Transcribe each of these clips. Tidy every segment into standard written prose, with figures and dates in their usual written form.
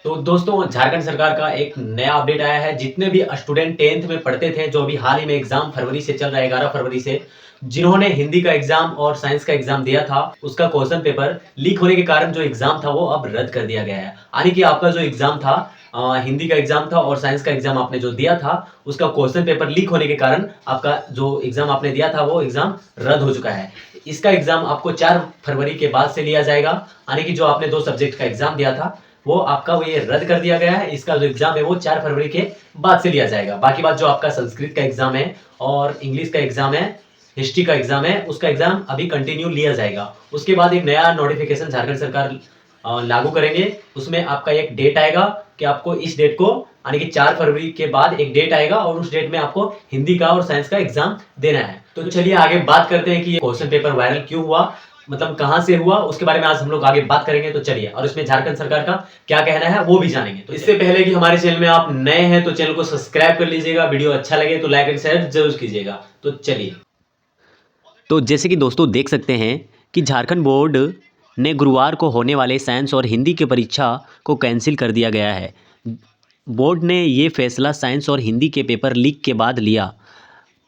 तो दोस्तों झारखंड सरकार का एक नया अपडेट आया है। जितने भी स्टूडेंट 10th में पढ़ते थे, जो अभी हाल ही में एग्जाम फरवरी से चल रहा है, 11 फरवरी से, जिन्होंने हिंदी का एग्जाम और साइंस का एग्जाम दिया था, उसका क्वेश्चन पेपर लीक होने के कारण जो एग्जाम था वो अब रद्द कर दिया गया है। यानी कि आपका जो एग्जाम था, हिंदी का एग्जाम था और साइंस का एग्जाम आपने जो दिया था, उसका क्वेश्चन पेपर लीक होने के कारण आपका जो एग्जाम आपने दिया था वो एग्जाम रद्द हो चुका है। इसका एग्जाम आपको 4 फरवरी के बाद से लिया जाएगा। यानी कि जो आपने 2 सब्जेक्ट का एग्जाम दिया था वो आपका ये रद्द कर दिया गया है। इसका जो एग्जाम है वो 4 फरवरी के बाद से लिया जाएगा। बाकी बात जो आपका संस्कृत का एग्जाम है और इंग्लिश का एग्जाम है, हिस्ट्री का एग्जाम है, उसका एग्जाम अभी कंटिन्यू लिया जाएगा। उसके बाद एक नया नोटिफिकेशन झारखंड सरकार लागू करेंगे। उसमें आपका एक डेट आएगा कि आपको इस डेट को, यानी कि 4 फरवरी के बाद एक डेट आएगा और उस डेट में आपको हिंदी का और साइंस का एग्जाम देना है। तो चलिए आगे बात करते हैं कि ये क्वेश्चन पेपर वायरल क्यों हुआ, मतलब कहां से हुआ, उसके बारे में आज हम लोग आगे बात करेंगे। तो चलिए, और इसमें झारखंड सरकार का क्या कहना है वो भी जानेंगे। तो इससे पहले कि हमारे चैनल में आप नए हैं तो चैनल को सब्सक्राइब कर लीजिएगा, वीडियो अच्छा लगे तो लाइक एंड शेयर जरूर कीजिएगा। तो चलिए, तो जैसे कि दोस्तों देख सकते हैं कि झारखंड बोर्ड ने गुरुवार को होने वाले साइंस और हिंदी की परीक्षा को कैंसिल कर दिया गया है। बोर्ड ने ये फैसला साइंस और हिंदी के पेपर लीक के बाद लिया।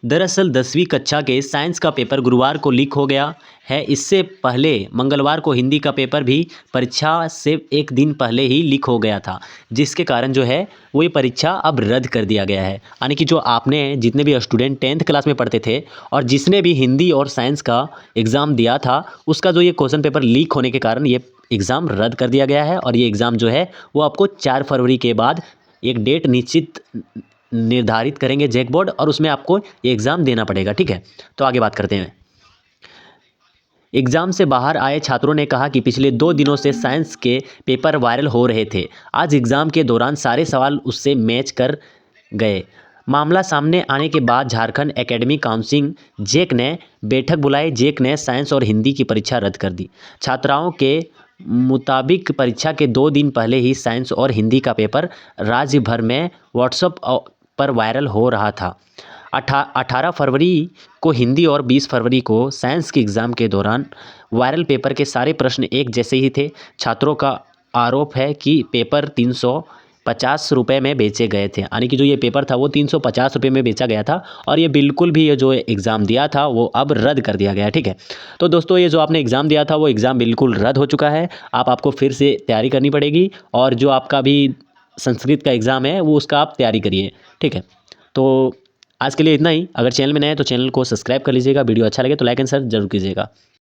दरअसल 10वीं कक्षा के साइंस का पेपर गुरुवार को लीक हो गया है। इससे पहले मंगलवार को हिंदी का पेपर भी परीक्षा से एक दिन पहले ही लीक हो गया था, जिसके कारण जो है वो ये परीक्षा अब रद्द कर दिया गया है। यानी कि जो आपने जितने भी स्टूडेंट 10th क्लास में पढ़ते थे और जिसने भी हिंदी और साइंस का एग्ज़ाम दिया था, उसका जो ये क्वेश्चन पेपर लीक होने के कारण ये एग्ज़ाम रद्द कर दिया गया है। और ये एग्ज़ाम जो है वो आपको 4 फरवरी के बाद एक डेट निश्चित निर्धारित करेंगे जैक बोर्ड, और उसमें आपको ये एग्ज़ाम देना पड़ेगा। ठीक है, तो आगे बात करते हैं। एग्ज़ाम से बाहर आए छात्रों ने कहा कि पिछले 2 दिनों से साइंस के पेपर वायरल हो रहे थे। आज एग्ज़ाम के दौरान सारे सवाल उससे मैच कर गए। मामला सामने आने के बाद झारखंड एकेडमिक काउंसिल जैक ने बैठक बुलाई। जैक ने साइंस और हिंदी की परीक्षा रद्द कर दी। छात्राओं के मुताबिक परीक्षा के 2 दिन पहले ही साइंस और हिंदी का पेपर राज्य भर में व्हाट्सएप पर वायरल हो रहा था। 18 फरवरी को हिंदी और 20 फरवरी को साइंस के एग्ज़ाम के दौरान वायरल पेपर के सारे प्रश्न एक जैसे ही थे। छात्रों का आरोप है कि पेपर 350 रुपये में बेचे गए थे। यानी कि जो ये पेपर था वो 350 रुपये में बेचा गया था, और ये बिल्कुल भी ये जो एग्ज़ाम दिया था वो अब रद्द कर दिया गया है। ठीक है, तो दोस्तों ये जो आपने एग्ज़ाम दिया था वो एग्ज़ाम बिल्कुल रद्द हो चुका है। आपको फिर से तैयारी करनी पड़ेगी, और जो आपका भी संस्कृत का एग्ज़ाम है वो उसका आप तैयारी करिए। ठीक है, तो आज के लिए इतना ही। अगर चैनल में नए हैं तो चैनल को सब्सक्राइब कर लीजिएगा। वीडियो अच्छा लगे तो लाइक एंड शेयर जरूर कीजिएगा।